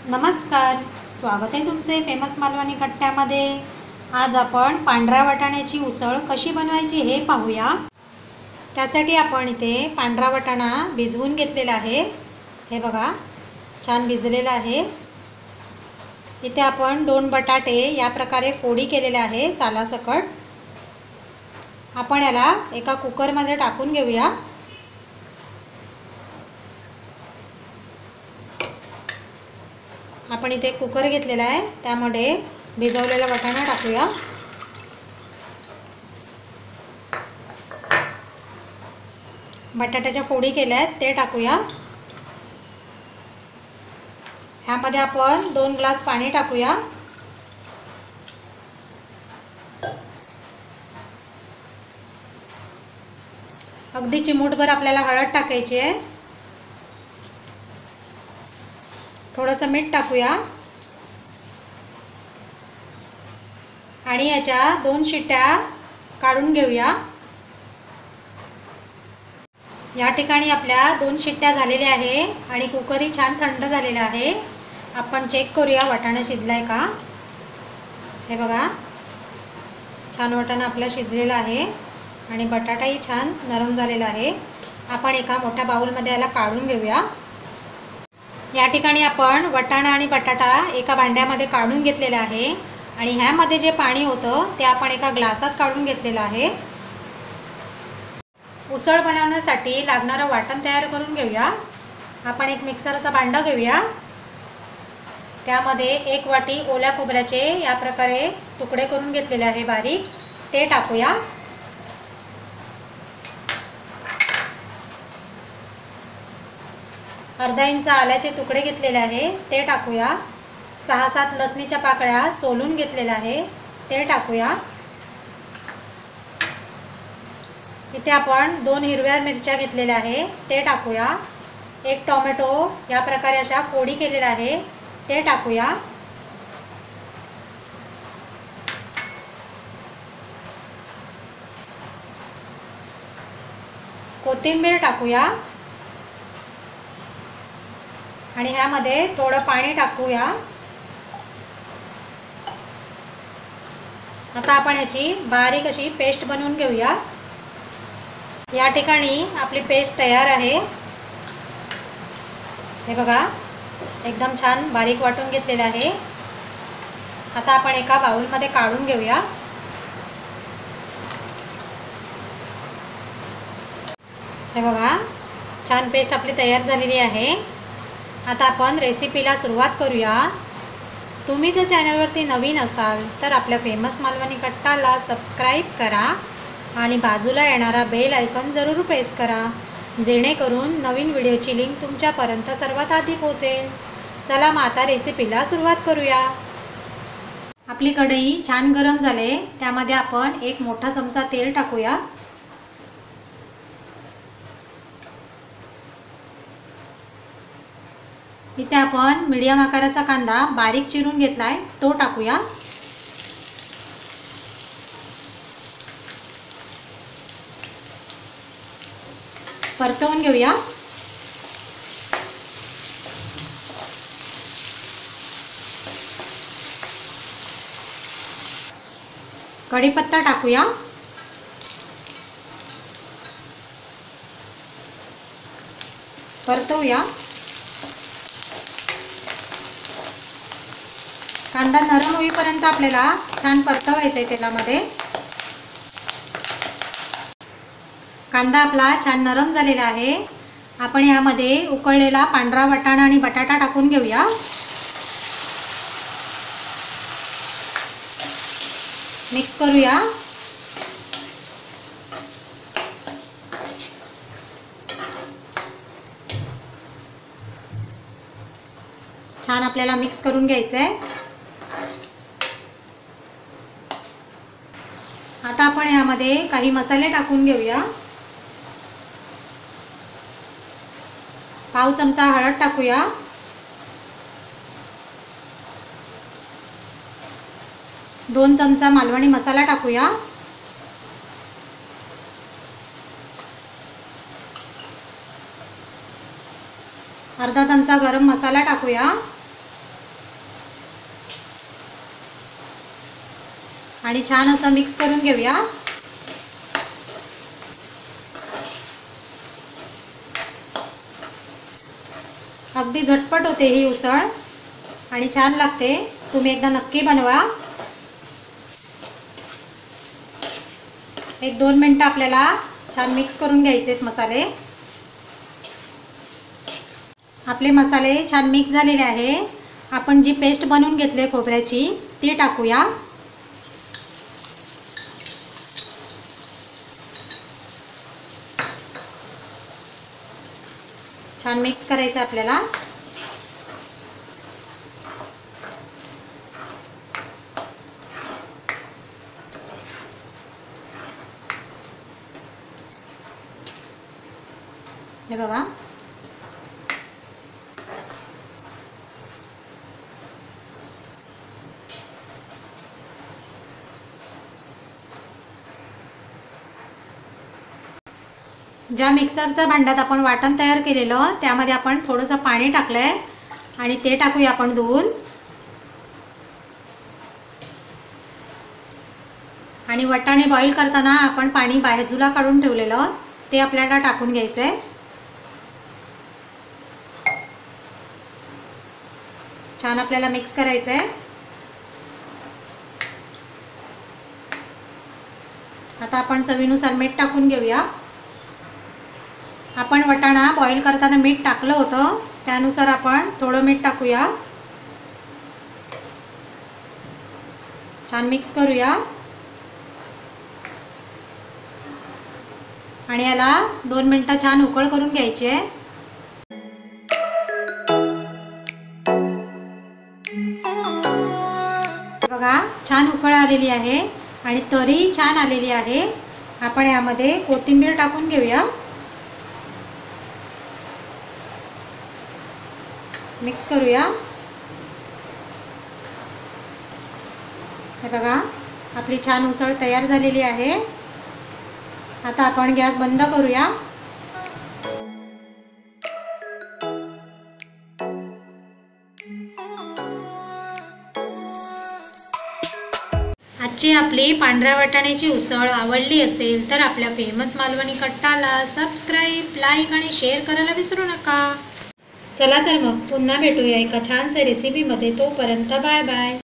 नमस्कार, स्वागत आहे तुमचे फेमस मालवणी कट्ट्यामध्ये। आज आपण पांढऱ्या वाटाण्याची उसळ कशी बनवायची हे पाहूया। त्यासाठी आपण इथे पांढरा वाटाणा भिजवून घेतलेला आहे। हे बघा, छान भिजलेला आहे। इथे आपण 2 बटाटे या प्रकारे फोडी केलेल्या आहे सालासकट। आपण याला एका कुकरमध्ये टाकून घेऊया। आपण इथे कुकर घेतलेला आहे, त्यामध्ये भिजवलेला वाटाणा टाकूया। बटाट्याच्या फोडी केल्या आहेत ते टाकूया। ह्यामध्ये आपण 2 ग्लास पाणी टाकूया। अगदी चिमूटभर आपल्याला हळद टाकायची आहे। थोडंसं मीठ टाकूया आणि याच्या 2 शिट्ट्या काढून घेऊया। या ठिकाणी आपल्या 2 शिट्ट्या झालेल्या आहे आणि कुकरही छान थंड झालेला आहे। आपण चेक करूया वाटाणा शिजलाय का। हे बघा, छान वाटाणा आपला शिजलेला आहे आणि बटाटाही छान नरम झालेला आहे। आपण एका मोठ्या बाउलमध्ये याला काढून घेऊया। या ठिकाणी आपण वाटाणा आणि बटाटा एका भांड्यामध्ये काढून घेतलेला आहे आणि ह्यामध्ये जे पाणी होतं ते आपण एका ग्लासात काढून घेतलेलं आहे। उसळ बनवण्यासाठी लागणारं वाटण तयार करून घेऊया। आपण एक मिक्सरचा भांडा घेऊया। त्यामध्ये 1 वाटी ओल्या खोबऱ्याचे या प्रकारे तुकडे करून घेतलेले आहे बारीक, ते टाकूया। अर्धा इंच आल्याचे तुकडे घेतलेले आहे ते टाकूया। 6-7 लसणीच्या पाकळ्या सोलून घेतलेल्या आहे ते टाकूया। इथे आपण 2 हिरव्या मिरच्या घेतलेल्या आहे ते टाकूया। 1 टोमॅटो या प्रकारे अशा फोडी केलेल्या आहे ते टाकूया। कोथिंबीर टाकूया आणि ह्यामध्ये थोडं पाणी टाकूया। आता आपण ह्याची बारीक अशी पेस्ट बनवून घेऊया। या ठिकाणी आपली पेस्ट तयार आहे। हे बघा, एकदम छान बारीक वाटून घेतलेलं आहे। आता आपण एका बाउलमध्ये काढून घेऊया। हे बघा, छान पेस्ट आपली तयार झालेली आहे। आता आपण रेसिपीला सुरुवात करूया। तुम्ही जर चॅनलवरती नवीन असाल तर आपल्या फेमस मालवणी कट्टाला सबस्क्राईब करा आणि बाजूला येणारा बेल आयकॉन जरूर प्रेस करा, जेणेकरून नवीन व्हिडिओची लिंक तुमच्यापर्यंत सर्वात आधी पोहोचेल। चला मग आता रेसिपीला सुरुवात करूया। आपली कढई छान गरम झाले, त्यामध्ये आपण 1 मोठा चमचा तेल टाकूया। इथे आपण मीडियम आकाराचा कांदा बारीक चिरून घेतलाय तो टाकूया। परतवून घेऊया। कढीपत्ता टाकूया। परतवूया। कांदा नरम होईपर्यंत आपल्याला छान परतवायचा आहे तेलामध्ये। कांदा आपला छान नरम झालेला आहे। आपण यामध्ये उकळलेला पांढरा वाटाणा आणि बटाटा टाकून घेऊया। मिक्स करूया। छान आपल्याला मिक्स करून घ्यायचं आहे। आता आपण यामध्ये काही मसाले टाकून घेऊया। पाव चमचा हळद टाकूया। 2 चमचा मालवणी मसाला टाकूया। अर्धा चमचा गरम मसाला टाकूया आणि छान असं मिक्स करून घेऊया। अगदी झटपट होते ही उसळ आणि छान लागते। तुम्ही एकदा नक्की बनवा। 1-2 मिनिटं आपल्याला छान मिक्स करून घ्यायचे आहेत मसाले। आपले मसाले छान मिक्स झालेले आहे। आपण जी पेस्ट बनवून घेतली खोबऱ्याची ती टाकूया। छान मिक्स करायचं आपल्याला। हे बघा ज्या मिक्सरच्या भांड्यात आपण वाटण तयार केलेलं त्यामध्ये आपण थोडंसं पाणी टाकलंय आणि ते टाकूया आपण धुवून। आणि वाटाणे बॉईल करताना आपण पाणी बाजूला काढून ठेवलेलं ते आपल्याला टाकून घ्यायचंय। छान आपल्याला मिक्स करायचंय। आता आपण चवीनुसार मीठ टाकून घेऊया। आपण वाटाणा बॉईल करताना मीठ टाकलं होतं त्यानुसार आपण थोडं मीठ टाकूया। छान मिक्स करूया आणि याला 2 मिनिटं छान उकळ करून घ्यायची आहे। बघा छान उकळ आलेली आहे आणि तरी छान आलेली आहे। आपण यामध्ये कोथिंबीर टाकून घेऊया। मिक्स करूया। हे बघा आपली छान उसळ तयार झालेली आहे। आता आपण गॅस बंद करूया। आजची आपली पांढऱ्या वाटाण्याची उसळ आवडली असेल तर आपल्या फेमस मालवणी कट्टाला सबस्क्राईब, लाईक आणि शेअर करायला विसरू नका। चला तर मग पुन्हा भेटूया एका छानशा रेसिपीमध्ये। तोपर्यंत बाय बाय।